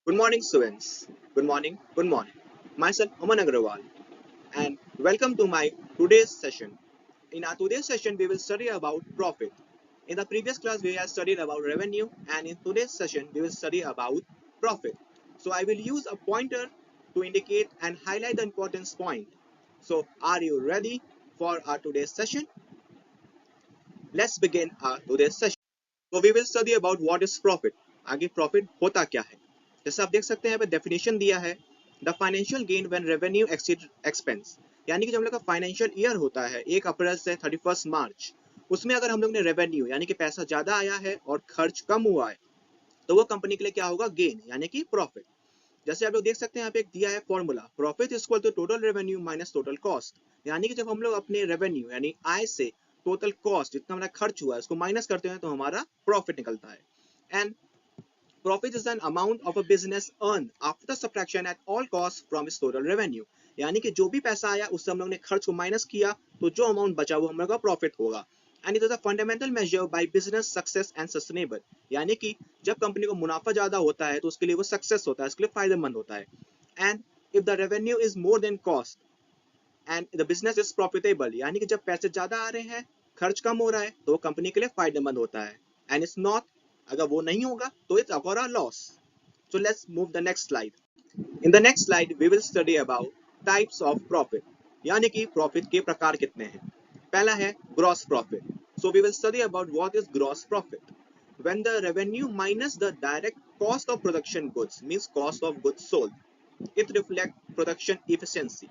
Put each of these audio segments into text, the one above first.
Good morning, students. Good morning. Good morning. Myself, Aman Agrawal, and welcome to my today's session. In our today's session, we will study about profit. In the previous class, we have studied about revenue, and in today's session, we will study about profit. So, I will use a pointer to indicate and highlight the importance point. So, are you ready for our today's session? Let's begin our today's session. So we will study about what is profit. आगे profit होता क्या है? जैसे आप देख सकते हैं यहाँ पे डेफिनेशन दिया है the financial gain when revenue exceed expense, यानी कि जब हम लोग का फाइनेंशियल ईयर होता है 1 अप्रैल से 31 मार्च, उसमें अगर हम लोग ने रेवेन्यू यानी कि पैसा ज्यादा आया है और खर्च कम हुआ है तो वो कंपनी के लिए क्या होगा? गेन यानी कि प्रॉफिट। जैसे आप लोग देख सकते हैं यहाँ पे एक दिया है formula, profit is equal to total revenue minus total cost, यानी कि जब हम लोग अपने रेवेन्यू यानी आय से टोटल कॉस्ट जितना हमारा खर्च हुआ है उसको माइनस करते हैं तो हमारा प्रॉफिट निकलता है। And profit is an amount of a business earn after subtraction at all cost from its total revenue, यानी कि जो भी पैसा आया उससे हम लोग ने खर्च को माइनस किया तो जो अमाउंट बचा वो हम लोग का प्रॉफिट होगा। And it is a fundamental measure by business success and sustainable, यानी कि जब कंपनी को मुनाफा ज्यादा होता है तो उसके लिए वो सक्सेस होता है, उसके लिए फायदेमंद होता है। And if the revenue is more than cost and the business is profitable, यानी कि जब पैसे ज्यादा आ रहे हैं खर्च कम हो रहा है तो वो कंपनी के लिए फायदेमंद होता है। एंड इट्स नॉट, अगर वो नहीं होगा तो इट्स अगर a loss. So let's move the next slide. In the next slide we will study about types of profit, यानी कि प्रॉफिट के प्रकार कितने हैं। पहला है gross profit. So we will study about what is gross profit. When the revenue minus the direct cost of production goods means cost of goods sold, it reflects production efficiency.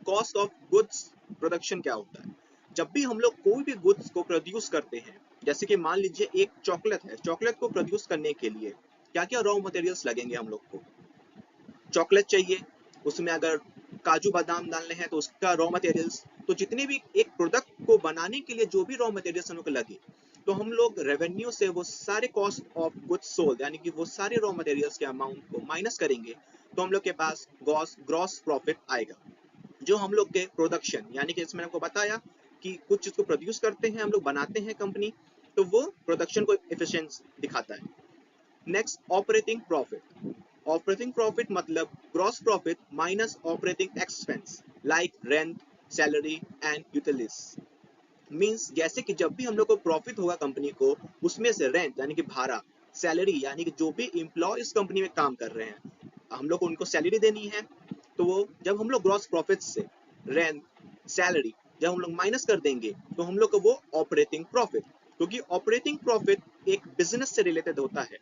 Cost of goods production क्या होता है? जब भी हम लोग कोई भी goods को प्रोड्यूस करते हैं, जैसे कि मान लीजिए एक चॉकलेट है, चॉकलेट को प्रोड्यूस करने के लिए क्या क्या रॉ मटेरियल्स लगेंगे हम लोग को? चॉकलेट चाहिए, उसमें अगर काजू बादाम डालने हैं तो उसका रॉ मटेरियल्स, तो जितने भी एक प्रोडक्ट को बनाने के लिए जो भी रॉ मटेरियल्स हम लोग को लगे तो हम लोग रेवेन्यू से वो सारे कॉस्ट ऑफ गुड्स सोल्ड यानी कि वो सारे रॉ मटेरियल्स के अमाउंट को माइनस करेंगे तो हम लोग के पास ग्रॉस प्रॉफिट आएगा। जो हम लोग के प्रोडक्शन यानी कि इसमें आपको बताया कि कुछ चीज को प्रोड्यूस करते हैं हम लोग, बनाते हैं कंपनी, तो वो प्रोडक्शन को एफिशिएंट दिखाता है। Next operating profit. Operating profit मतलब gross profit minus operating expense like rent, salary and utilities. Means जैसे कि जब भी हम लोग को प्रॉफिट होगा कंपनी को, उसमें से रेंट यानी कि भाड़ा, सैलरी यानी कि जो भी एम्प्लॉय इस कंपनी में काम कर रहे हैं हम लोग को उनको सैलरी देनी है, तो वो जब हम लोग ग्रॉस प्रॉफिट से रेंट, सैलरी जब हम लोग माइनस कर देंगे तो हम लोग को वो ऑपरेटिंग प्रॉफिट, क्योंकि ऑपरेटिंग प्रॉफिट एक बिजनेस से रिलेटेड होता है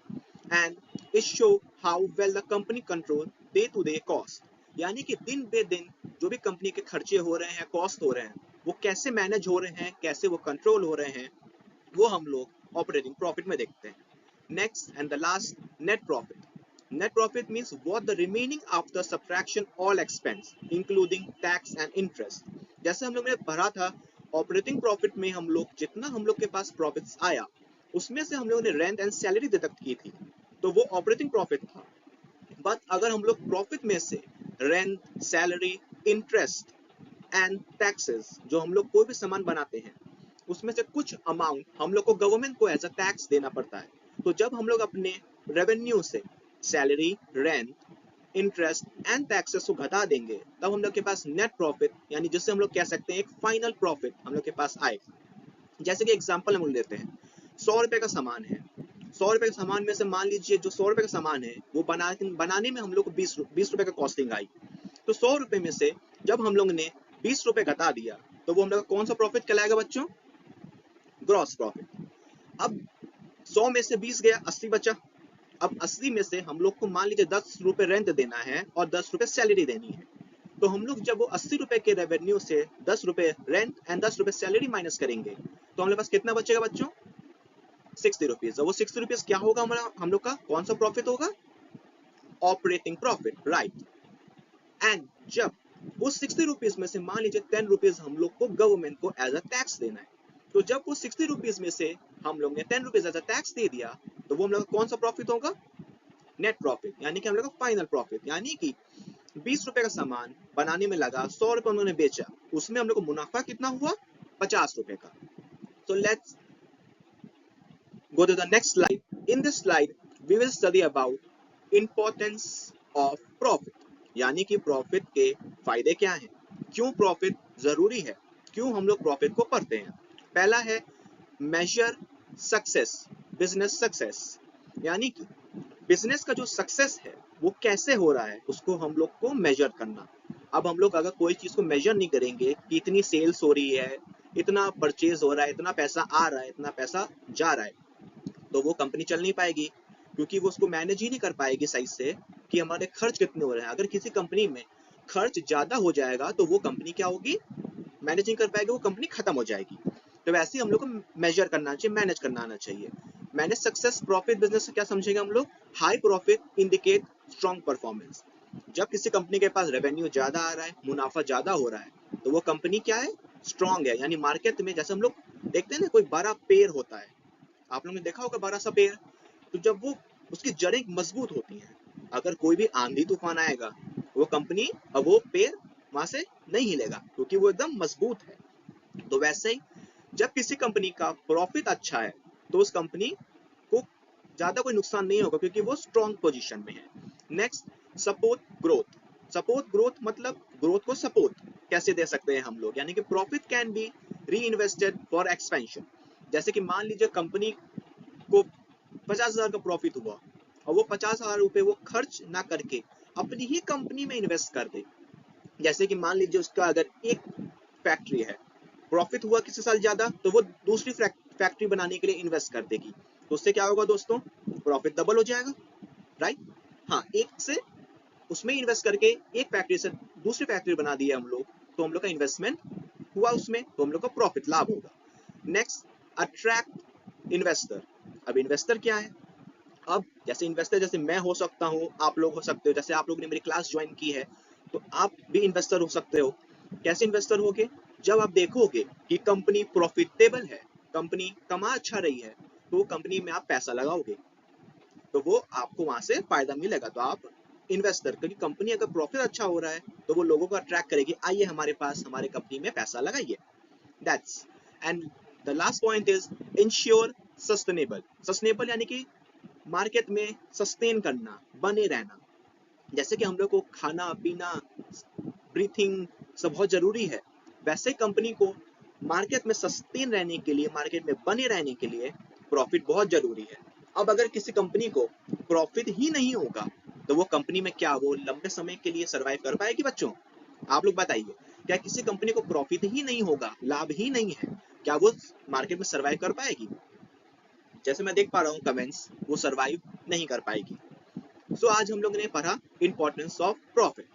and it show how well the company control day to day cost, यानी कि दिन बे दिन जो भी कंपनी के खर्चे हो रहे हैं, कॉस्ट हो रहे हैं, वो कैसे मैनेज हो रहे हैं, कैसे वो कंट्रोल हो रहे हैं, वो हम लोग ऑपरेटिंग प्रॉफिट में देखते हैं। Next and the last, net profit. Net profit means what the remaining after subtraction all expense including tax and interest। जैसे हम लोग ने पढ़ा था ऑपरेटिंग प्रॉफिट में हम लोग जितना हम लोग के पास प्रॉफिट्स आया उसमें से हम लोग ने रेंट एंड सैलरी डिडक्ट की थी तो वो ऑपरेटिंग प्रॉफिट था। बट अगर हम लोग प्रॉफिट में से rent, salary, interest and taxes, जो हम लोग कोई भी सामान बनाते हैं उसमें से कुछ अमाउंट हम लोग को गवर्नमेंट को एज अ टैक्स देना पड़ता है, तो जब हम लोग अपने रेवेन्यू से salary, rent, interest and taxes को घटा देंगे तब हम लोग के पास नेट प्रॉफिट यानी जिससे हम लोग कह सकते हैं एक फाइनल प्रॉफिट हम लोग के पास आएगा। जैसे कि एग्जांपल हम लोग लेते हैं, 100 रुपए का सामान है, 100 रुपए के सामान में से मान लीजिए जो 100 रुपए का सामान है वो बनाने में हम लोग को 20 रुपए का कॉस्टिंग आई, तो 100 रुपए में से जब हम लोग ने 20 रुपए घटा दिया तो वो हम लोग का कौन सा प्रॉफिट कहलाएगा बच्चों? Gross profit. अब 100 में से 20 गया, 80 बचा। अब 80 में से हम लोग को मान लीजिए 10 रुपए रेंट देना है और 10 रुपए सैलरी देनी है, तो हम लोग जब वो 80 रुपए के रेवेन्यू से 10 रुपए रेंट एंड 10 रुपए सैलरी माइनस करेंगे तो हमारे पास कितना बचेगा बच्चों? 60 रुपीज। वो 60 रुपीज क्या होगा हमारा, हम लोग का कौन सा प्रॉफिट होगा? Operating profit, right. एंड जब उस 60 रुपीज में से मान लीजिए 10 रुपीज हम लोग को गवर्नमेंट को एज अ टैक्स देना है, तो जब वो 60 रुपीज में से हम लोग ने 10 रुपीज एज अ टैक्स दे दिया तो वो हम लोग का कौन सा प्रॉफिट होगा? नेट प्रॉफिट, यानी कि हम लोग का फाइनल प्रॉफिट, यानी कि 20 रुपए का सामान बनाने में लगा, 100 रुपए उन्होंने बेचा, उसमें हम लोग को मुनाफा कितना हुआ? 50 रुपए का। So let's go to the next slide. In this slide, we will study about importance of profit, यानी कि प्रॉफिट के फायदे क्या हैं, क्यों प्रॉफिट जरूरी है, क्यों हम लोग प्रॉफिट को पढ़ते हैं। पहला है मेजर सक्सेस, बिजनेस सक्सेस, यानी कि बिजनेस का जो सक्सेस है वो कैसे हो रहा है उसको हम लोग को मेजर करना। अब हम लोग अगर कोई चीज को मेजर नहीं करेंगे कि इतनी सेल्स हो रही है, इतना परचेज हो रहा है, इतना पैसा आ रहा है, इतना पैसा जा रहा है, तो वो कंपनी चल नहीं पाएगी, क्योंकि वो उसको मैनेज ही नहीं कर पाएगी सही से कि हमारे खर्च कितने हो रहे हैं। अगर किसी कंपनी में खर्च ज्यादा हो जाएगा तो वो कंपनी क्या होगी, मैनेज नहीं कर पाएगी, वो कंपनी खत्म हो जाएगी। तो वैसे ही हम लोग को मेजर करना चाहिए, मैनेज करना आना चाहिए। मैनेज सक्सेस प्रॉफिट बिजनेस से क्या समझेंगे हम लोग, high profit indicate strong performance. जब किसी कंपनी के पास रेवेन्यू ज्यादा आ रहा है, मुनाफा ज्यादा हो रहा है, तो वो कंपनी क्या है, स्ट्रॉन्ग है। यानी मार्केट में जैसे हम लोग देखते हैं ना, कोई बड़ा पेड़ होता है, आप लोगों ने देखा होगा बड़ा सा पेड़, तो जब वो उसकी जड़ें मजबूत होती हैं, अगर कोई भी आंधी तूफान आएगा, वो कंपनी और वो पेड़ वहां से नहीं हिलेगा, क्योंकि वो एकदम मजबूत है। तो वैसे ही जब किसी कंपनी का प्रॉफिट अच्छा है तो उस कंपनी को ज्यादा कोई नुकसान नहीं होगा, क्योंकि वो स्ट्रॉन्ग पोजीशन में है। Next, support growth. Support growth मतलब ग्रोथ को सपोर्ट कैसे दे सकते हैं हम लोग, यानी कि प्रॉफिट कैन बी री इन्वेस्टेड फॉर एक्सपेंशन। जैसे कि मान लीजिए कंपनी को 50,000 का प्रॉफिट हुआ और वो 50,000 रुपए वो खर्च ना करके अपनी ही कंपनी में इन्वेस्ट कर दे। जैसे कि मान लीजिए उसका अगर एक फैक्ट्री है, प्रॉफिट हुआ किसी साल ज्यादा, तो वो दूसरी फैक्ट्री बनाने के लिए इन्वेस्ट कर देगी, तो उससे क्या होगा दोस्तों, प्रॉफिट डबल हो जाएगा, राइट। हाँ, एक से उसमें इन्वेस्ट करके एक फैक्ट्री से दूसरी फैक्ट्री बना दी है हम लोग, तो हम लोग का इन्वेस्टमेंट हुआ उसमें, तो हम लोग का प्रॉफिट लाभ होगा। Next, attract investor. अब इन्वेस्टर क्या है, अब जैसे इन्वेस्टर जैसे मैं हो सकता हूँ, आप लोग हो सकते हो, जैसे आप लोग ने मेरी क्लास ज्वाइन की है तो आप भी इन्वेस्टर हो सकते हो। कैसे इन्वेस्टर होगे, जब आप देखोगे कि कंपनी प्रॉफिटेबल है, कंपनी कमा अच्छा रही है, तो वो कंपनी में आप पैसा लगाओगे, तो वो आपको वहां से फायदा मिलेगा, तो आप इन्वेस्टर, क्योंकि कंपनी अगर प्रॉफिट अच्छा हो रहा है तो वो लोगों को अट्रैक्ट करेगी, आइए हमारे पास हमारे कंपनी में पैसा लगाइए। That's and the last point is ensure sustainable. Sustainable यानी कि मार्केट में सस्टेन करना, बने रहना। जैसे कि हम लोग को खाना पीना, ब्रीथिंग सब बहुत जरूरी है, वैसे कंपनी को मार्केट में सस्टेन रहने के लिए, मार्केट में बने रहने के लिए प्रॉफिट बहुत जरूरी है। अब अगर किसी कंपनी को प्रॉफिट ही नहीं होगा तो वो कंपनी में क्या वो लंबे समय के लिए सरवाइव कर पाएगी बच्चों, आप लोग बताइए। क्या किसी कंपनी को प्रॉफिट ही नहीं होगा, लाभ ही नहीं है, क्या वो मार्केट में सरवाइव कर पाएगी? जैसे मैं देख पा रहा हूँ कमेंट्स, वो सरवाइव नहीं कर पाएगी। सो आज हम लोग ने पढ़ा इंपॉर्टेंस ऑफ प्रॉफिट।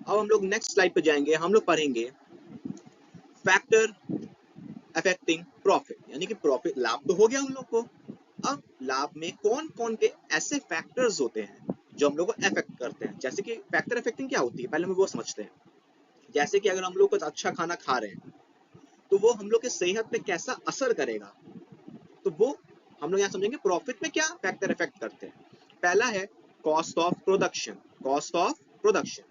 अब हम लोग नेक्स्ट स्लाइड पे जाएंगे, हम लोग पढ़ेंगे फैक्टर अफेक्टिंग प्रॉफिट, यानी कि प्रॉफिट, लाभ तो हो गया हम लोग को, अब लाभ में कौन कौन के ऐसे फैक्टर्स होते हैं जो हम लोग को अफेक्ट करते हैं। जैसे कि फैक्टर अफेक्टिंग क्या होती है, पहले हम वो समझते हैं। जैसे कि अगर हम लोग कुछ अच्छा खाना खा रहे हैं तो वो हम लोग के सेहत पे कैसा असर करेगा, तो वो हम लोग यहाँ समझेंगे प्रॉफिट में क्या फैक्टर इफेक्ट करते हैं। पहला है cost of production. Cost of production,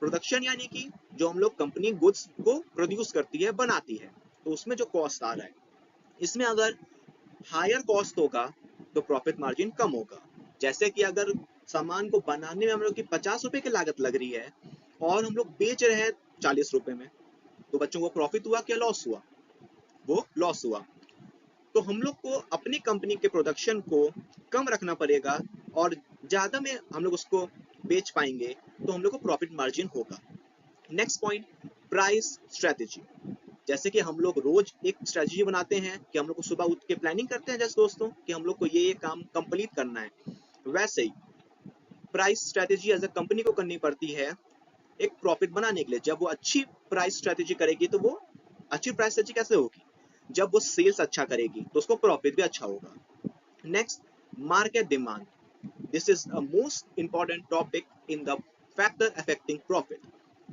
production यानी कि जो हम लोग कंपनी गुड्स को प्रोड्यूस करती है, बनाती है, तो उसमें जो कॉस्ट आ रहा है, इसमें अगर हायर कॉस्ट होगा तो प्रॉफिट मार्जिन कम होगा। जैसे कि अगर सामान को बनाने में हम लोग की 50 रुपए की लागत लग रही है और हम लोग बेच रहे हैं 40 रुपए में, तो बच्चों को प्रॉफिट हुआ क्या लॉस हुआ, वो लॉस हुआ। तो हम लोग को अपनी कंपनी के प्रोडक्शन को कम रखना पड़ेगा और ज्यादा में हम लोग उसको बेच पाएंगे, तो हम लोग को प्रॉफिट मार्जिन होगा। Next point, price strategy. जैसे कि हम लोग रोज एक स्ट्रेटेजी बनाते हैं कि हम लोग को सुबह उठ के प्लानिंग करते हैं जैसे दोस्तों कि हम लोग को ये काम कंप्लीट करना है, वैसे ही price strategy as a company को करनी पड़ती है एक प्रॉफिट बनाने के लिए। जब वो अच्छी प्राइस स्ट्रेटेजी करेगी, तो वो अच्छी प्राइस स्ट्रेटेजी कैसे होगी, जब वो सेल्स अच्छा करेगी तो उसको प्रॉफिट भी अच्छा होगा। Next, market demand. This is a most important topic in the factor affecting profit.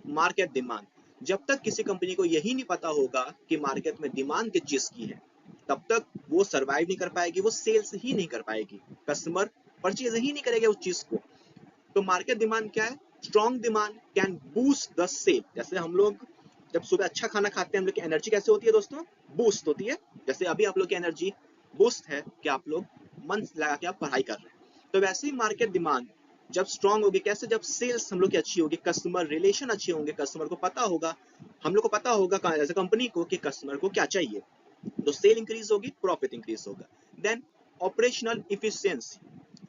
Market demand, जब तक किसी कंपनी को यही नहीं पता होगा कि मार्केट में डिमांड किस चीज की है, तब तक वो सरवाइव नहीं कर पाएगी, वो सेल्स ही नहीं कर पाएगी, कस्टमर परचेज ही नहीं करेगा उस चीज को। तो मार्केट डिमांड क्या है, strong demand can boost the sale. जैसे हम लोग जब सुबह अच्छा खाना खाते हैं, हम लोग की एनर्जी कैसे होती है दोस्तों, बूस्ट होती है। जैसे अभी आप लोग की एनर्जी बूस्ट है कि आप लोग मन लगा के आप पढ़ाई कर रहे हैं, तो वैसे ही मार्केट डिमांड जब स्ट्रांग होगी, कैसे, जब सेल्स हम लोग की अच्छी होगी, कस्टमर रिलेशन अच्छे होंगे, कस्टमर को पता होगा, हम लोग को पता होगा एज अ कंपनी को कि कस्टमर को क्या चाहिए, तो सेल इंक्रीज होगी, प्रॉफिट इंक्रीज होगा। Then operational efficiency,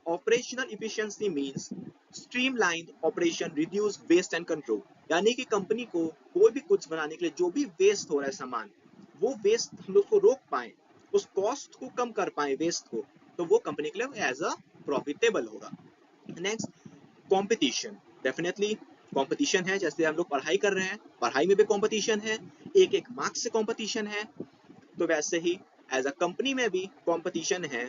operational efficiency means streamlined operation, reduce waste and control, यानी कि कंपनी को कोई भी कुछ बनाने के लिए जो भी वेस्ट हो रहा है सामान, वो वेस्ट हम लोग को रोक पाए, उस कॉस्ट को कम कर पाए वेस्ट को, तो वो कंपनी के लिए एज अ प्रॉफिटेबल होगा। नेक्स्ट, कंपटीशन, डेफिनेटली कंपटीशन है, जैसे हम लोग पढ़ाई कर रहे हैं, पढ़ाई में भी कंपटीशन है, एक एक मार्क्स से कंपटीशन है, तो वैसे ही एज अ कंपनी में भी कंपटीशन है,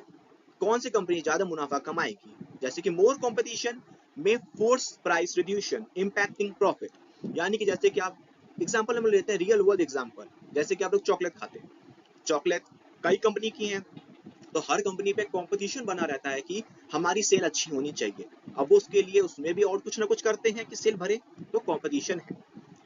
कौन सी कंपनी ज्यादा मुनाफा कमाएगी, जैसे कि मोर कंपटीशन में force price reduction impacting profit, यानी कि जैसे कि आप एग्जांपल हम लेते हैं, रियल वर्ल्ड एग्जांपल, जैसे कि आप लोग चॉकलेट खाते हैं, चॉकलेट कई कंपनी की हैं, तो हर कंपनी पे कंपटीशन बना रहता है कि हमारी सेल अच्छी होनी चाहिए, अब वो उसके लिए उसमें भी और कुछ ना कुछ करते हैं कि सेल भरे, तो कंपटीशन है।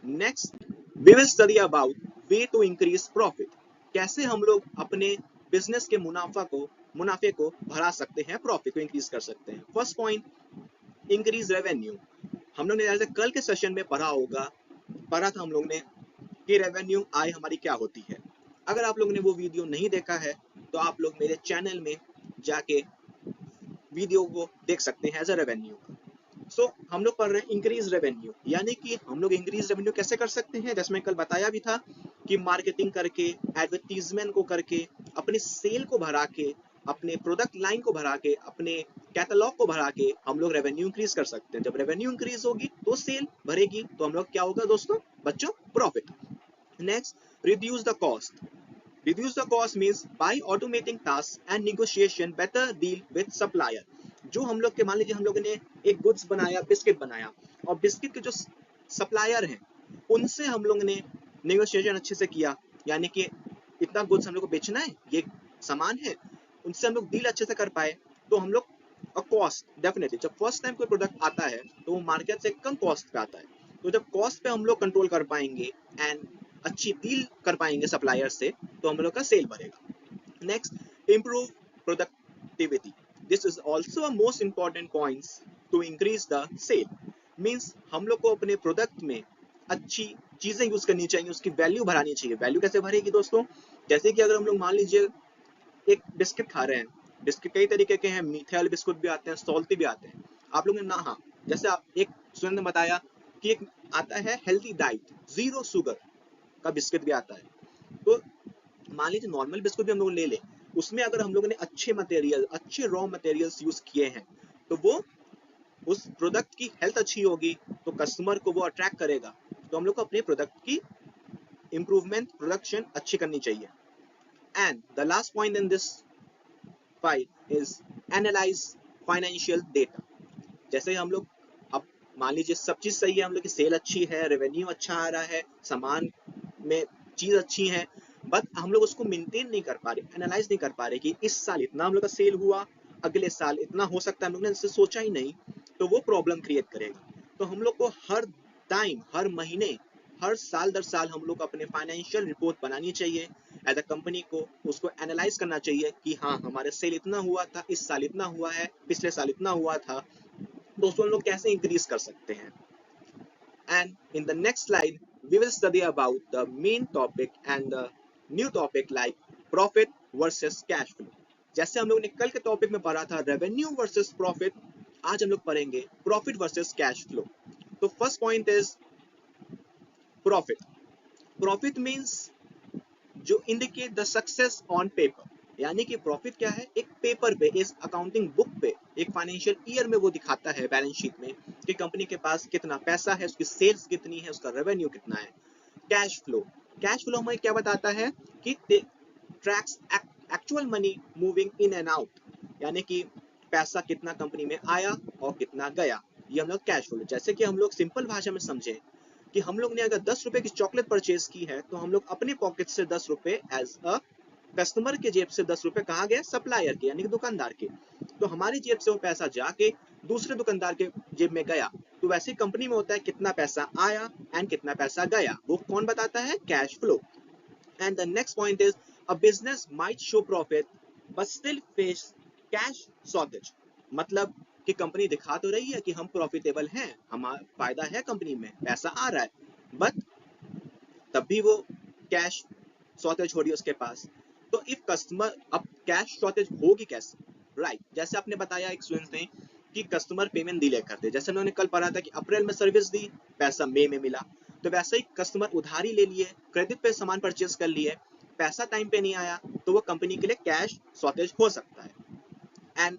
Next, we will study about way to increase profit, कैसे हम लोग अपने बिजनेस के मुनाफे को बढ़ा सकते हैं, प्रॉफिट को इंक्रीज कर सकते हैं। फर्स्ट पॉइंट, इंक्रीज रेवेन्यू, हम लोग ने जैसे कल के सेशन में पढ़ा था हम लोग ने कि रेवेन्यू आय हमारी क्या होती है। अगर आप लोगों ने वो वीडियो नहीं देखा है तो आप लोग मेरे चैनल में जाके वीडियो को देख सकते हैं एज अ रेवेन्यू। सो हम लोग पढ़ रहे हैं इंक्रीज रेवेन्यू, यानी कि हम लोग इंक्रीज रेवेन्यू कैसे कर सकते हैं, जैसे मैं कल बताया भी था कि मार्केटिंग करके, एडवर्टीजमेंट को करके, अपने सेल को बढ़ा के, अपने प्रोडक्ट लाइन को बढ़ा के, अपने कैटलॉग को बढ़ा के हम लोग रेवेन्यू इंक्रीज कर सकते हैं। जब रेवेन्यू इंक्रीज होगी तो सेल बढ़ेगी, तो हम लोग क्या होगा दोस्तों, बच्चों, profit. Next, reduce the cost, reduce the cost means by automating tasks and negotiation better deal with supplier। जो हम लोग के, मान लीजिए हम लोगों ने एक गुड्स बनाया, बिस्किट बनाया, और बिस्किट के जो सप्लायर हैं उनसे हम लोग ने नेगोशिएशन अच्छे से किया, यानी कि इतना गुड्स हम लोग को बेचना है, ये सामान है, उनसे हम लोग डील अच्छे से कर पाए, तो हम लोग कॉस्ट, डेफिनेटली जब फर्स्ट टाइम कोई प्रोडक्ट आता है तो वो मार्केट से कम कॉस्ट पे आता है, तो जब कॉस्ट पे हम लोग कंट्रोल कर पाएंगे एंड अच्छी डील कर पाएंगे सप्लायर से, तो हम लोग का सेल बढ़ेगा। Next, improve productivity, this is also a most important points to increase the sale, means हम लोग को अपने प्रोडक्ट में अच्छी चीजें यूज करनी चाहिए, उसकी वैल्यू बढ़ानी चाहिए। वैल्यू कैसे बढ़ेगी दोस्तों, जैसे कि अगर हम लोग मान लीजिए एक बिस्किट खा रहे हैं, बिस्किट कई तरीके के हैं, मीठे वाले बिस्कुट भी आते हैं, सॉल्टी भी आते हैं, आप लोग ने ना, हाँ, जैसे आप एक स्टूडेंट ने बताया कि एक आता है हेल्थी डाइट, जीरो शुगर का बिस्किट भी आता है, तो मान लीजिए नॉर्मल बिस्कुट भी हम लोग ले लें, उसमें अगर हम लोगों ने अच्छे मटेरियल, अच्छे रॉ मटेरियल्स यूज किए हैं, तो वो उस प्रोडक्ट की हेल्थ अच्छी होगी, तो कस्टमर को वो अट्रैक्ट करेगा, तो हम लोग को अपने प्रोडक्ट की इंप्रूवमेंट, प्रोडक्शन अच्छी करनी चाहिए। And the last point in this file is analyse financial data, जैसे हम लोग, अब मान लीजिए सब चीज सही है, हम लोग की सेल अच्छी है, रेवेन्यू अच्छा आ रहा है, सामान में चीज अच्छी है, बट हम लोग उसको मेंटेन नहीं कर पा रहे, एनालाइज नहीं कर पा रहे कि इस साल इतना हम लोग का सेल हुआ, अगले साल इतना हो सकता है, हम लोग ने इससे सोचा ही नहीं, तो वो प्रॉब्लम क्रिएट करेगा। तो हम लोग को हर टाइम, हर महीने, हर साल दर साल हम लोग को अपने फाइनेंशियल रिपोर्ट बनानी चाहिए, एज अ कंपनी को उसको एनालाइज करना चाहिए कि हाँ हमारे सेल इतना हुआ था, इस साल इतना हुआ है, पिछले साल इतना हुआ था, तो उसको हम लोग कैसे इंक्रीज कर सकते हैं। And in the next slide, we will study about the main topic and the new topic like profit versus cash flow। जैसे हम लोग ने कल के टॉपिक में पढ़ा था रेवेन्यू वर्सेस प्रॉफिट, आज हम लोग पढ़ेंगे प्रॉफिट वर्सेस कैश फ्लो। तो first point is profit. Profit means जो indicate the success on paper, यानी कि प्रॉफिट क्या है, एक पेपर पे, इस अकाउंटिंग बुक पे, एक फाइनेंशियल ईयर में वो दिखाता है बैलेंस शीट में कि कंपनी के पास कितना पैसा है, उसकी सेल्स कितनी है, उसका रेवेन्यू कितना है। कैश फ्लो, कैश फ्लो हमें क्या बताता है कि tracks actual money moving in and out, यानी कि पैसा कितना कंपनी में आया और कितना गया, ये हम लोग कैश फ्लो। जैसे कि हम लोग सिंपल भाषा में समझे कि हम लोग ने अगर 10 रुपए की चॉकलेट परचेज की है, तो हम लोग अपने पॉकेट से 10 रुपए एज अ कस्टमर के जेब से 10 रुपए कहाँ गए, सप्लायर के, यानी कि दुकानदार के, तो हमारी जेब से वो पैसा जाके दूसरे दुकानदार के जेब में गया। तो वैसे कंपनी में होता है कितना पैसा आया एंड कितना पैसा गया, वो कौन बताता है, cash flow. And the next point is a business might show profit but still face cash shortage, मतलब कि कंपनी दिखा तो रही है कि हम प्रॉफिटेबल हैं, हमारा फायदा है, कंपनी में पैसा आ रहा है, बट तब भी वो कैश शॉर्टेज हो रही है उसके पास। तो इफ कस्टमर, अब कैश शॉर्टेज होगी कैसे, राइट? जैसे आपने बताया एक स्टूडेंट ने कि कस्टमर पेमेंट डिले करते, जैसे उन्होंने कल पढ़ा था कि अप्रैल में सर्विस दी, पैसा मई में मिला, तो वैसे ही कस्टमर उधारी ले लिए, क्रेडिट पे सामान परचेज कर लिए, पैसा टाइम पे नहीं आया, तो वो कंपनी के लिए कैश शॉर्टेज हो सकता है। And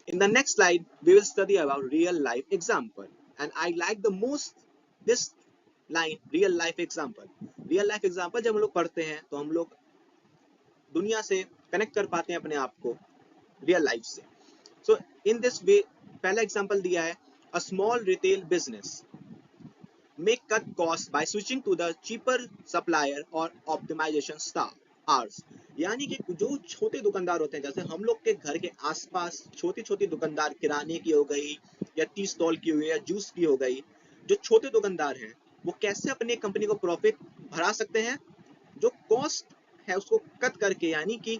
in the next slide we will study about real life example, and I like the most this line, real life example. real life example जब हम लोग पढ़ते हैं तो हम लोग दुनिया से कनेक्ट कर पाते हैं अपने आप को रियल लाइफ से। सो इन दिस वे पहला एग्जांपल दिया है, a small retail business may cut costs by switching to the cheaper supplier or optimization staff hours। यानी कि जो छोटे दुकानदार होते हैं, जैसे हम लोग के घर के आसपास छोटी छोटी दुकानदार, किराने की हो गई या टी स्टॉल की हुई या जूस की हो गई, जो छोटे दुकानदार हैं वो कैसे अपने कंपनी को प्रॉफिट बढ़ा सकते हैं, जो कॉस्ट है उसको कट करके, यानी कि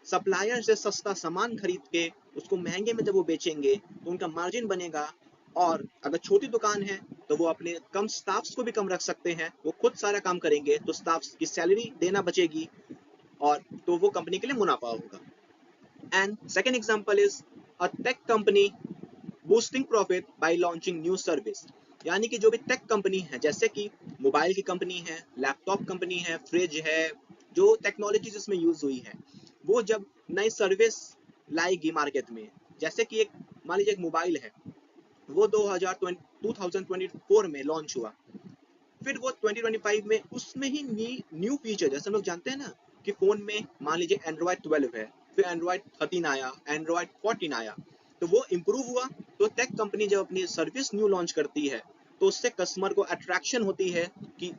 सप्लायर से सस्ता सामान खरीद के उसको महंगे में जब वो बेचेंगे तो उनका मार्जिन बनेगा। और अगर छोटी दुकान है तो वो अपने कम स्टाफ्स को भी कम रख सकते हैं, वो खुद सारा काम करेंगे तो स्टाफ्स की सैलरी देना बचेगी, और तो वो कंपनी के लिए मुनाफा होगा। And second example is a tech company boosting profit by launching new service. यानी कि जो भी टेक कंपनी है, जैसे कि मोबाइल की कंपनी है, लैपटॉप कंपनी है, फ्रिज है, जो टेक्नोलॉजी जिसमें यूज हुई है, वो जब नई सर्विस लाएगी मार्केट में, जैसे कि एक मान लीजिए एक मोबाइल है, वो 2024 में लॉन्च हुआ, फिर वो 2025 में उसमें ही न्यू फीचर, जैसे हम लोग जानते हैं ना कि फोन में मान लीजिए एंड्रॉयड 12 है, फिर एंड्रॉयड 13 आया, एंड्रॉयड 14 आया, तो वो इम्प्रूव हुआ। तो टेक कंपनी जब अपनी सर्विस न्यू लॉन्च करती है तो उससे कस्टमर को अट्रैक्शन होती है कि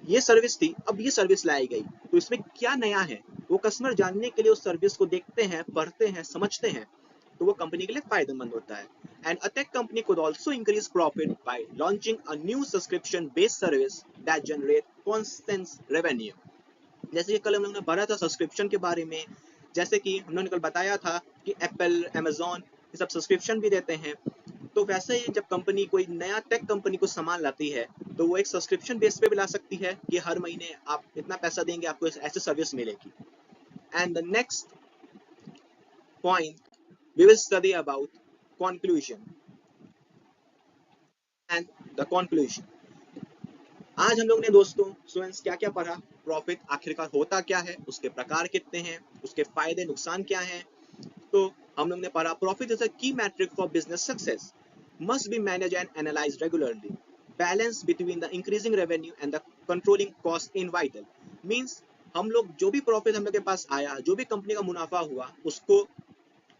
ये सर्विस थी, अब ये सर्विस लाई गई, तो इसमें क्या नया है, वो कस्टमर जानने के लिए उस सर्विस को देखते हैं, पढ़ते हैं, समझते हैं, तो वो कंपनी के लिए फायदेमंद होता है। And a tech company could also increase profit by launching a new subscription based service that generate constant revenue। जैसे कि कल हम लोगों ने पढ़ा था सब्सक्रिप्शन के बारे में, जैसे कि हम लोगों ने कल बताया था कि एप्पल, अमेजोन ये सब सब्सक्रिप्शन भी देते हैं, तो वैसे ही जब कंपनी कोई नया टेक कंपनी को सामान लाती है तो वो एक सब्सक्रिप्शन बेस पे भी ला सकती है कि हर महीने आप इतना पैसा देंगे आपको ऐसी सर्विस मिलेगी। And the next point we will study about conclusion and the conclusion। आज हम लोग ने दोस्तों स्टूडेंट्स क्या क्या पढ़ा, प्रॉफिट आखिरकार होता क्या है, उसके प्रकार कितने हैं, उसके फायदे नुकसान क्या हैं। तो हम लोग ने पढ़ा profit is a key metric for business success, must be managed and analyzed regularly, balance between the increasing revenue and the controlling cost in vital। means हम लोग जो भी प्रॉफिट हम लोग के पास आया, जो भी कंपनी का मुनाफा हुआ, उसको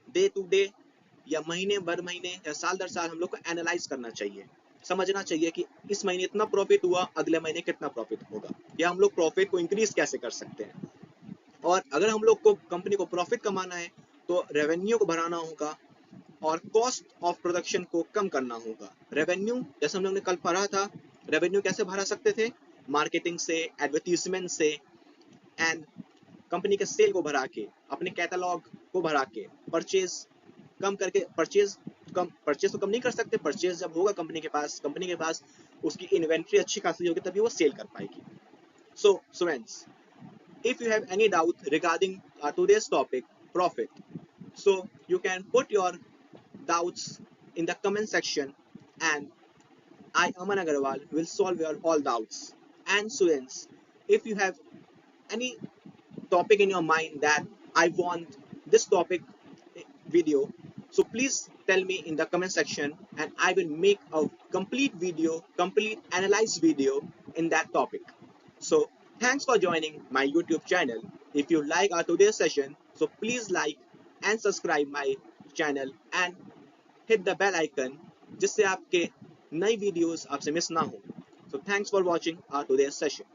डे टू डे या महीने भर महीने या साल दर साल हम लोग को एनालाइज करना चाहिए, समझना चाहिए कि इस महीने इतना प्रॉफिट हुआ, अगले महीने कितना प्रॉफिट होगा, या हम लोग प्रॉफिट को इंक्रीज कैसे कर सकते हैं। और अगर हम लोग को कंपनी को प्रॉफिट कमाना है तो रेवेन्यू को बढ़ाना होगा और कॉस्ट ऑफ प्रोडक्शन को कम करना होगा। रेवेन्यू जैसे हम लोग ने कल पढ़ा था, रेवेन्यू कैसे बढ़ा सकते थे, मार्केटिंग से, एडवर्टीजमेंट से, एंड कंपनी के सेल को बढ़ा के, अपने कैटलॉग को बढ़ा के, परचेज कम करके, परचेज तो कम नहीं कर सकते, परचेज जब होगा कंपनी के पास उसकी इन्वेंट्री अच्छी खासी होगी तभी वो सेल कर पाएगी। So students, if you have any doubt regarding today's topic profit, so you can put your doubts in the comment section, and I Aman Agarwal will solve your all doubts. And students, if you have any topic in your mind that I want this topic video, so please tell me in the comment section and I will make a complete video, complete analyzed video in that topic. So thanks for joining my YouTube channel. If you like our today's session, so please like and subscribe my channel and hit the bell icon जिससे आपके नई videos आपसे miss ना हो। So thanks for watching our today's session.